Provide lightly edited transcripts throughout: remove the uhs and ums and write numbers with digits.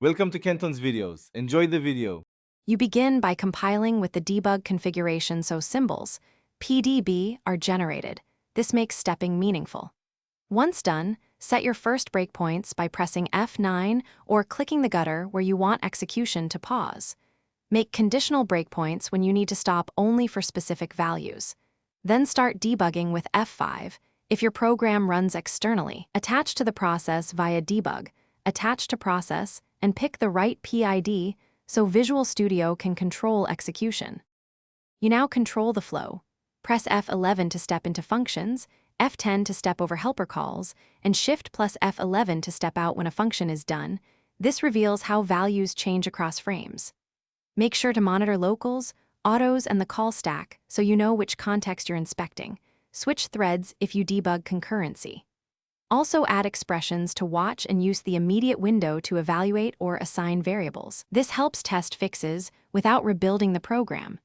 Welcome to Kenton's videos. Enjoy the video. You begin by compiling with the debug configuration so symbols, PDB, are generated. This makes stepping meaningful. Once done, set your first breakpoints by pressing F9 or clicking the gutter where you want execution to pause. Make conditional breakpoints when you need to stop only for specific values. Then start debugging with F5. If your program runs externally, attach to the process via debug, attach to process, and pick the right PID so Visual Studio can control execution. You now control the flow. Press F11 to step into functions, F10 to step over helper calls, and Shift plus F11 to step out when a function is done. This reveals how values change across frames. Make sure to monitor locals, autos, and the call stack so you know which context you're inspecting. Switch threads if you debug concurrency. Also add expressions to watch and use the immediate window to evaluate or assign variables. This helps test fixes without rebuilding the program.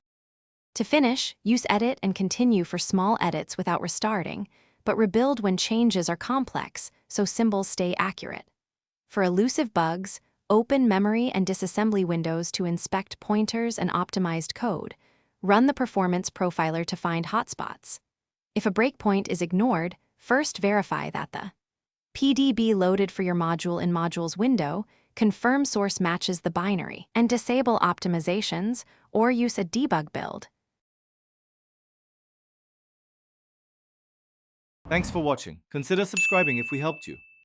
To finish, use edit and continue for small edits without restarting, but rebuild when changes are complex so symbols stay accurate. For elusive bugs, open memory and disassembly windows to inspect pointers and optimized code. Run the performance profiler to find hotspots. If a breakpoint is ignored, first verify that the PDB loaded for your module in Modules window, confirm source matches the binary, and disable optimizations or use a debug build. Thanks for watching. Consider subscribing if we helped you.